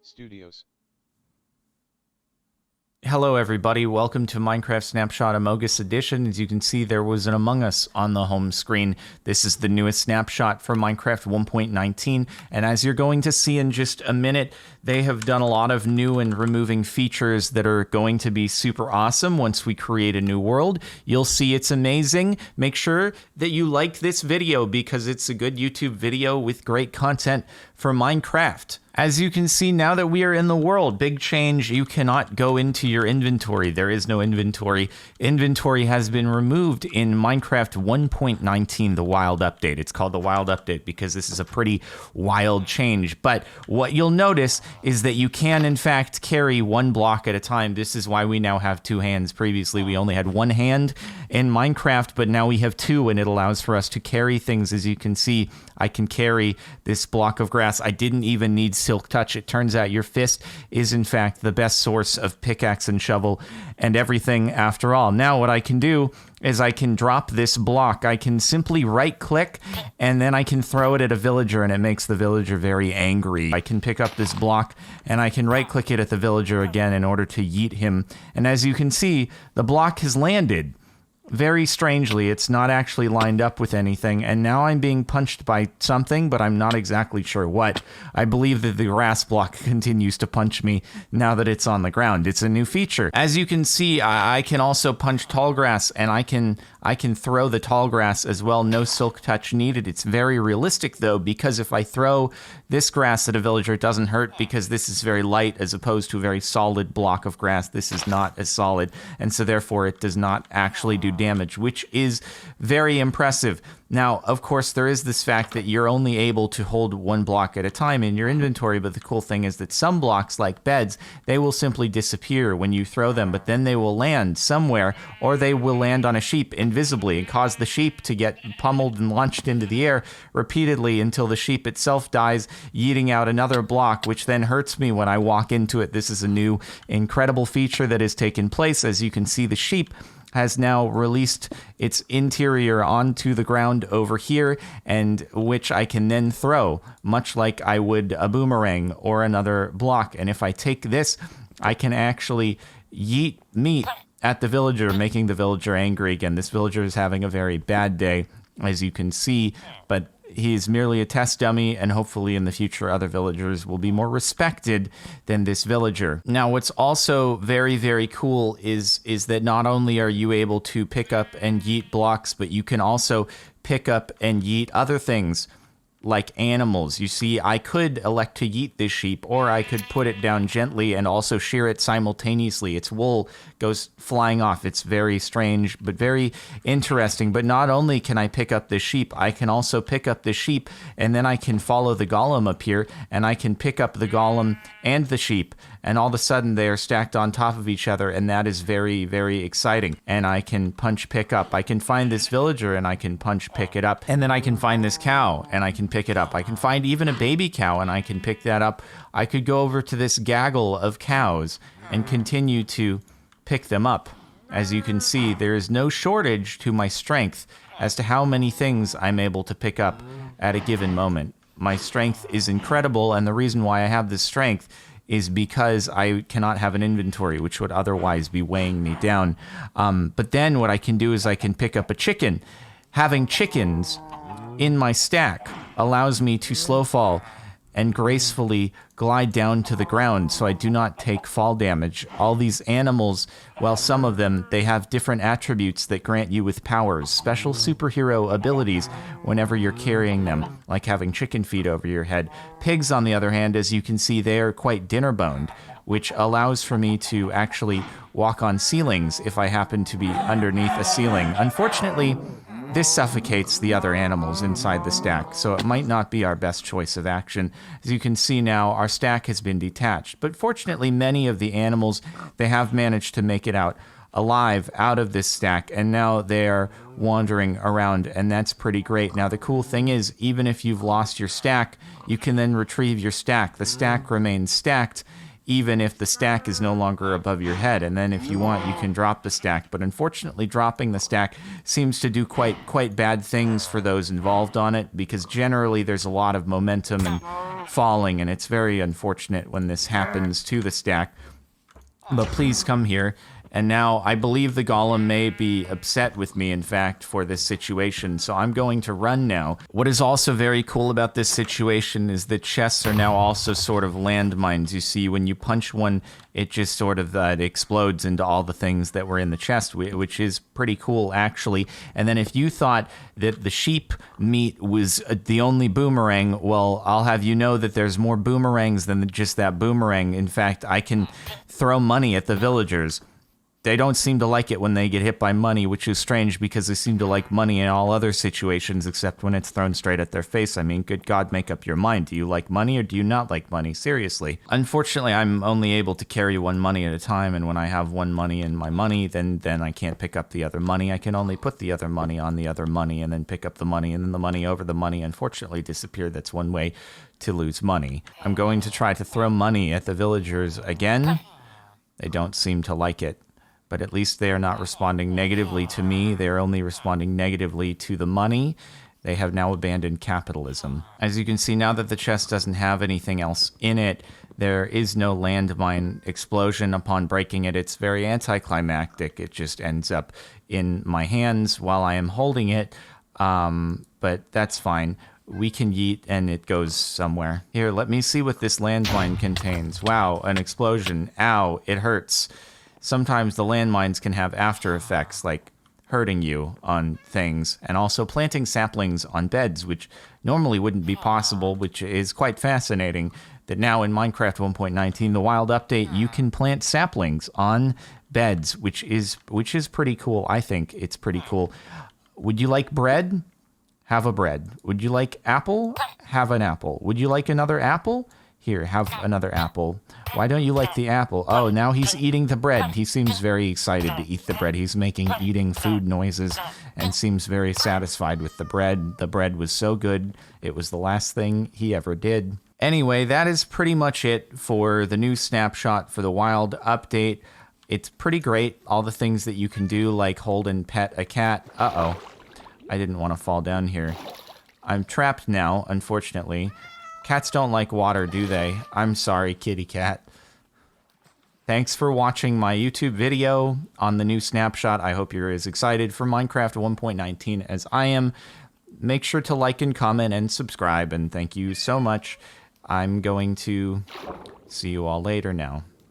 Studios. Hello everybody, welcome to Minecraft Snapshot Amogus Edition. As you can see, there was an Among Us on the home screen. This is the newest snapshot for Minecraft 1.19, and as you're going to see in just a minute, they have done a lot of new and removing features that are going to be super awesome once we create a new world. You'll see it's amazing. Make sure that you like this video because it's a good YouTube video with great content for Minecraft. As you can see, now that we are in the world, big change, you cannot go into your inventory. There is no inventory. Inventory has been removed in Minecraft 1.19, the wild update. It's called the wild update because this is a pretty wild change. But what you'll notice is that you can, in fact, carry one block at a time. This is why we now have two hands. Previously, we only had one hand in Minecraft, but now we have two, and it allows for us to carry things. As you can see, I can carry this block of grass. I didn't even need Silk Touch. It turns out your fist is, in fact, the best source of pickaxe and shovel and everything after all. Now, what I can do is I can drop this block. I can simply right-click, and then I can throw it at a villager, and it makes the villager very angry. I can pick up this block, and I can right-click it at the villager again in order to yeet him. And as you can see, the block has landed. Very strangely, it's not actually lined up with anything, and now I'm being punched by something, but I'm not exactly sure what. I believe that the grass block continues to punch me now that it's on the ground. It's a new feature. As you can see, I can also punch tall grass, and I can throw the tall grass as well. No Silk Touch needed. It's very realistic, though, because if I throw this grass at a villager, it doesn't hurt because this is very light as opposed to a very solid block of grass. This is not as solid, and so therefore it does not actually do damage, which is very impressive. Now, of course, there is this fact that you're only able to hold one block at a time in your inventory, but the cool thing is that some blocks, like beds, they will simply disappear when you throw them, but then they will land somewhere, or they will land on a sheep invisibly and cause the sheep to get pummeled and launched into the air repeatedly until the sheep itself dies, yeeting out another block, which then hurts me when I walk into it. This is a new incredible feature that has taken place. As you can see, the sheep has now released its interior onto the ground over here, and which I can then throw, much like I would a boomerang or another block. And if I take this, I can actually yeet meat at the villager, making the villager angry again. This villager is having a very bad day, as you can see, but he's merely a test dummy, and hopefully in the future other villagers will be more respected than this villager. Now, what's also very, very cool is that not only are you able to pick up and yeet blocks, but you can also pick up and yeet other things like animals. You see, I could elect to yeet this sheep, or I could put it down gently and also shear it simultaneously. Its wool goes flying off. It's very strange, but very interesting. But not only can I pick up this sheep, I can also pick up the sheep, and then I can follow the golem up here, and I can pick up the golem and the sheep, and all of a sudden they are stacked on top of each other, and that is very, very exciting. And I can punch pick up. I can find this villager, and I can punch pick it up, and then I can find this cow, and I can pick it up. I can find even a baby cow, and I can pick that up. I could go over to this gaggle of cows and continue to pick them up. As you can see, there is no shortage to my strength as to how many things I'm able to pick up at a given moment. My strength is incredible, and the reason why I have this strength is because I cannot have an inventory, which would otherwise be weighing me down. But then what I can do is I can pick up a chicken. Having chickens in my stack allows me to slow fall and gracefully glide down to the ground so I do not take fall damage. All these animals, well, some of them, they have different attributes that grant you with powers, special superhero abilities whenever you're carrying them, like having chicken feet over your head. Pigs, on the other hand, as you can see, they are quite dinner-boned, which allows for me to actually walk on ceilings if I happen to be underneath a ceiling. Unfortunately, this suffocates the other animals inside the stack, so it might not be our best choice of action. As you can see now, our stack has been detached, but fortunately many of the animals, they have managed to make it out alive out of this stack, and now they're wandering around, and that's pretty great. Now, the cool thing is, even if you've lost your stack, you can then retrieve your stack. The stack remains stacked, even if the stack is no longer above your head. And then if you want, you can drop the stack. But unfortunately, dropping the stack seems to do quite bad things for those involved on it, because generally there's a lot of momentum and falling, and it's very unfortunate when this happens to the stack. But please come here. And now I believe the golem may be upset with me, in fact, for this situation. So I'm going to run now. What is also very cool about this situation is that chests are now also sort of landmines. You see, when you punch one, it just sort of it explodes into all the things that were in the chest, which is pretty cool, actually. And then if you thought that the sheep meat was the only boomerang, well, I'll have you know that there's more boomerangs than just that boomerang. In fact, I can throw money at the villagers. They don't seem to like it when they get hit by money, which is strange because they seem to like money in all other situations except when it's thrown straight at their face. I mean, good God, make up your mind. Do you like money or do you not like money? Seriously. Unfortunately, I'm only able to carry one money at a time, and when I have one money in my money, then I can't pick up the other money. I can only put the other money on the other money and then pick up the money, and then the money over the money unfortunately disappear. That's one way to lose money. I'm going to try to throw money at the villagers again. They don't seem to like it. But at least they are not responding negatively to me. They are only responding negatively to the money. They have now abandoned capitalism. As you can see, now that the chest doesn't have anything else in it, there is no landmine explosion upon breaking it. It's very anticlimactic. It just ends up in my hands while I am holding it. But that's fine. We can yeet and it goes somewhere. Here, let me see what this landmine contains. Wow, an explosion. Ow, it hurts. Sometimes the landmines can have after effects, like hurting you on things, and also planting saplings on beds, which normally wouldn't be possible, which is quite fascinating, that now in Minecraft 1.19, the wild update, you can plant saplings on beds, which is pretty cool. I think it's pretty cool. Would you like bread? Have a bread. Would you like apple? Have an apple. Would you like another apple? Here, have another apple. Why don't you like the apple? Oh, now he's eating the bread. He seems very excited to eat the bread. He's making eating food noises and seems very satisfied with the bread. The bread was so good. It was the last thing he ever did. Anyway, that is pretty much it for the new snapshot for the wild update. It's pretty great. All the things that you can do, like hold and pet a cat. Uh-oh. I didn't want to fall down here. I'm trapped now, unfortunately. Cats don't like water, do they? I'm sorry, kitty cat. Thanks for watching my YouTube video on the new snapshot. I hope you're as excited for Minecraft 1.19 as I am. Make sure to like and comment and subscribe, and thank you so much. I'm going to see you all later now.